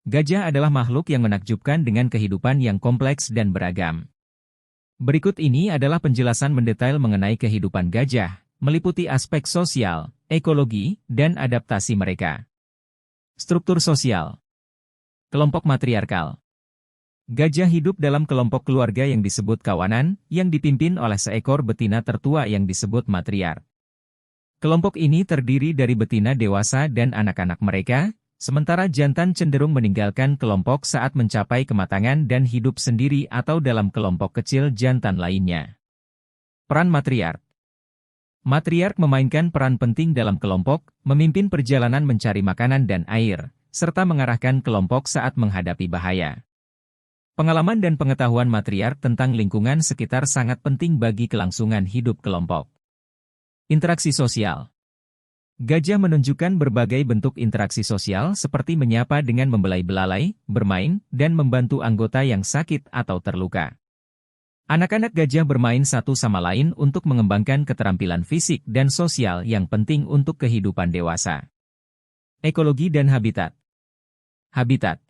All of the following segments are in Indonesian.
Gajah adalah makhluk yang menakjubkan dengan kehidupan yang kompleks dan beragam. Berikut ini adalah penjelasan mendetail mengenai kehidupan gajah, meliputi aspek sosial, ekologi, dan adaptasi mereka. Struktur sosial. Kelompok matriarkal. Gajah hidup dalam kelompok keluarga yang disebut kawanan, yang dipimpin oleh seekor betina tertua yang disebut matriark. Kelompok ini terdiri dari betina dewasa dan anak-anak mereka, sementara jantan cenderung meninggalkan kelompok saat mencapai kematangan dan hidup sendiri atau dalam kelompok kecil jantan lainnya. Peran matriark. Matriark memainkan peran penting dalam kelompok, memimpin perjalanan mencari makanan dan air, serta mengarahkan kelompok saat menghadapi bahaya. Pengalaman dan pengetahuan matriark tentang lingkungan sekitar sangat penting bagi kelangsungan hidup kelompok. Interaksi sosial. Gajah menunjukkan berbagai bentuk interaksi sosial seperti menyapa dengan membelai belalai, bermain, dan membantu anggota yang sakit atau terluka. Anak-anak gajah bermain satu sama lain untuk mengembangkan keterampilan fisik dan sosial yang penting untuk kehidupan dewasa. Ekologi dan habitat. Habitat.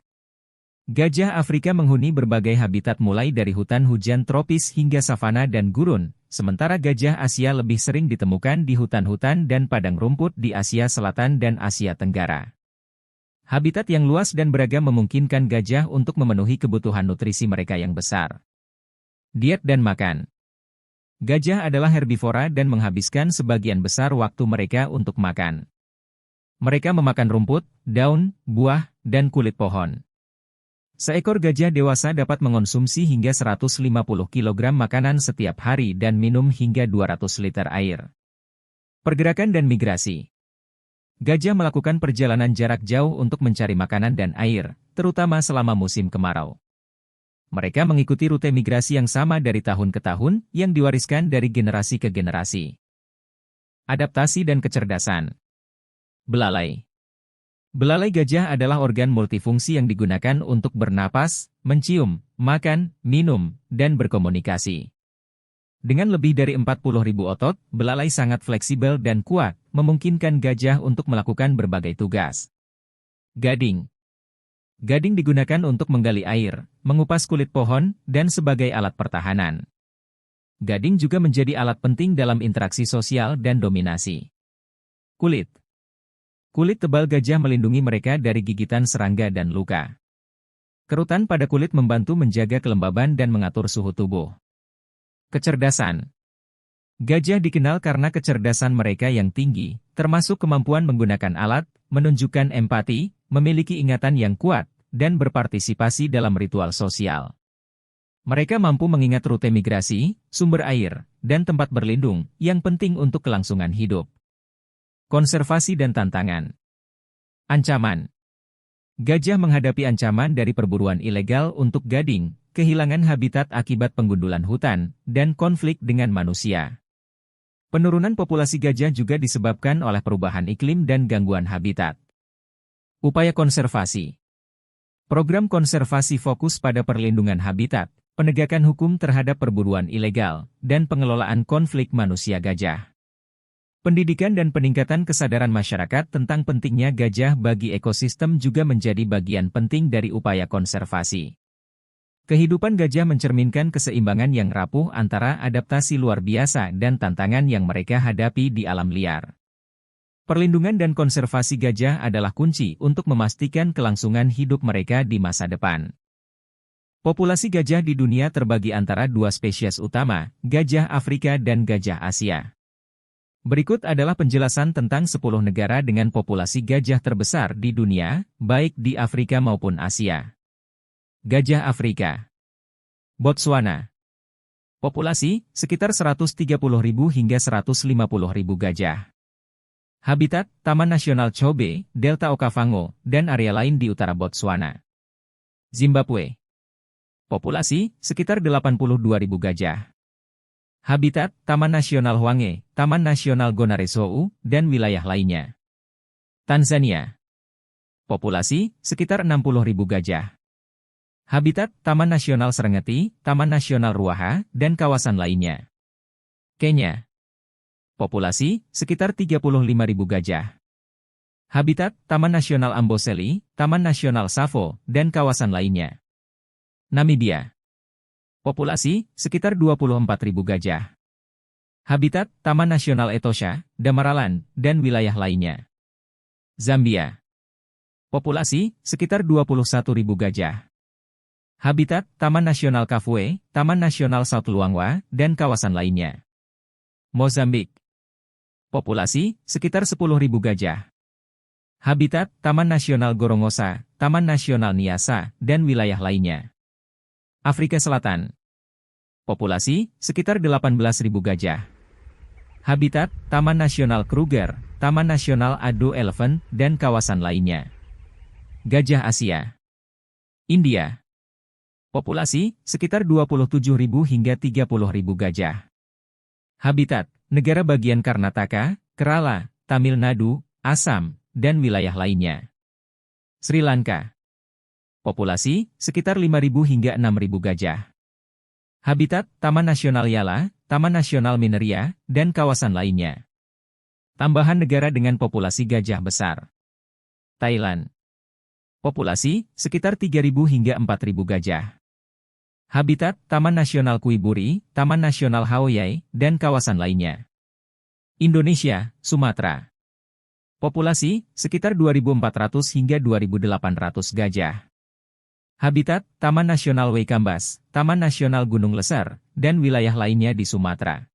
Gajah Afrika menghuni berbagai habitat mulai dari hutan hujan tropis hingga savana dan gurun, sementara gajah Asia lebih sering ditemukan di hutan-hutan dan padang rumput di Asia Selatan dan Asia Tenggara. Habitat yang luas dan beragam memungkinkan gajah untuk memenuhi kebutuhan nutrisi mereka yang besar. Diet dan makan. Gajah adalah herbivora dan menghabiskan sebagian besar waktu mereka untuk makan. Mereka memakan rumput, daun, buah, dan kulit pohon. Seekor gajah dewasa dapat mengonsumsi hingga 150 kg makanan setiap hari dan minum hingga 200 liter air. Pergerakan dan migrasi. Gajah melakukan perjalanan jarak jauh untuk mencari makanan dan air, terutama selama musim kemarau. Mereka mengikuti rute migrasi yang sama dari tahun ke tahun, yang diwariskan dari generasi ke generasi. Adaptasi dan kecerdasan. Belalai. Belalai gajah adalah organ multifungsi yang digunakan untuk bernapas, mencium, makan, minum, dan berkomunikasi. Dengan lebih dari 40.000 otot, belalai sangat fleksibel dan kuat, memungkinkan gajah untuk melakukan berbagai tugas. Gading. Gading digunakan untuk menggali air, mengupas kulit pohon, dan sebagai alat pertahanan. Gading juga menjadi alat penting dalam interaksi sosial dan dominasi. Kulit. Kulit tebal gajah melindungi mereka dari gigitan serangga dan luka. Kerutan pada kulit membantu menjaga kelembaban dan mengatur suhu tubuh. Kecerdasan. Gajah dikenal karena kecerdasan mereka yang tinggi, termasuk kemampuan menggunakan alat, menunjukkan empati, memiliki ingatan yang kuat, dan berpartisipasi dalam ritual sosial. Mereka mampu mengingat rute migrasi, sumber air, dan tempat berlindung, yang penting untuk kelangsungan hidup. Konservasi dan tantangan. Ancaman. Gajah menghadapi ancaman dari perburuan ilegal untuk gading, kehilangan habitat akibat penggundulan hutan, dan konflik dengan manusia. Penurunan populasi gajah juga disebabkan oleh perubahan iklim dan gangguan habitat. Upaya konservasi. Program konservasi fokus pada perlindungan habitat, penegakan hukum terhadap perburuan ilegal, dan pengelolaan konflik manusia gajah. Pendidikan dan peningkatan kesadaran masyarakat tentang pentingnya gajah bagi ekosistem juga menjadi bagian penting dari upaya konservasi. Kehidupan gajah mencerminkan keseimbangan yang rapuh antara adaptasi luar biasa dan tantangan yang mereka hadapi di alam liar. Perlindungan dan konservasi gajah adalah kunci untuk memastikan kelangsungan hidup mereka di masa depan. Populasi gajah di dunia terbagi antara dua spesies utama, gajah Afrika dan gajah Asia. Berikut adalah penjelasan tentang 10 negara dengan populasi gajah terbesar di dunia, baik di Afrika maupun Asia. Gajah Afrika. Botswana. Populasi, sekitar 130.000 hingga 150.000 gajah. Habitat, Taman Nasional Chobe, Delta Okavango, dan area lain di utara Botswana. Zimbabwe. Populasi, sekitar 82.000 gajah. Habitat, Taman Nasional Hwange, Taman Nasional Gonaresou, dan wilayah lainnya. Tanzania. Populasi, sekitar 60.000 gajah. Habitat, Taman Nasional Serengeti, Taman Nasional Ruaha, dan kawasan lainnya. Kenya. Populasi, sekitar 35.000 gajah. Habitat, Taman Nasional Amboseli, Taman Nasional Savo, dan kawasan lainnya. Namibia. Populasi, sekitar 24.000 gajah. Habitat, Taman Nasional Etosha, Damaraland, dan wilayah lainnya. Zambia. Populasi, sekitar 21.000 gajah. Habitat, Taman Nasional Kafue, Taman Nasional South Luangwa, dan kawasan lainnya. Mozambik. Populasi, sekitar 10.000 gajah. Habitat, Taman Nasional Gorongosa, Taman Nasional Niassa, dan wilayah lainnya. Afrika Selatan. Populasi, sekitar 18.000 gajah. Habitat, Taman Nasional Kruger, Taman Nasional Ado Elephant, dan kawasan lainnya. Gajah Asia. India. Populasi, sekitar 27.000 hingga 30.000 gajah. Habitat, negara bagian Karnataka, Kerala, Tamil Nadu, Assam, dan wilayah lainnya. Sri Lanka. Populasi, sekitar 5.000 hingga 6.000 gajah. Habitat, Taman Nasional Yala, Taman Nasional Mineria, dan kawasan lainnya. Tambahan negara dengan populasi gajah besar. Thailand. Populasi, sekitar 3.000 hingga 4.000 gajah. Habitat, Taman Nasional Kuiburi, Taman Nasional Haoyai, dan kawasan lainnya. Indonesia, Sumatera. Populasi, sekitar 2.400 hingga 2.800 gajah. Habitat, Taman Nasional Waikambas, Taman Nasional Gunung Lesser, dan wilayah lainnya di Sumatera.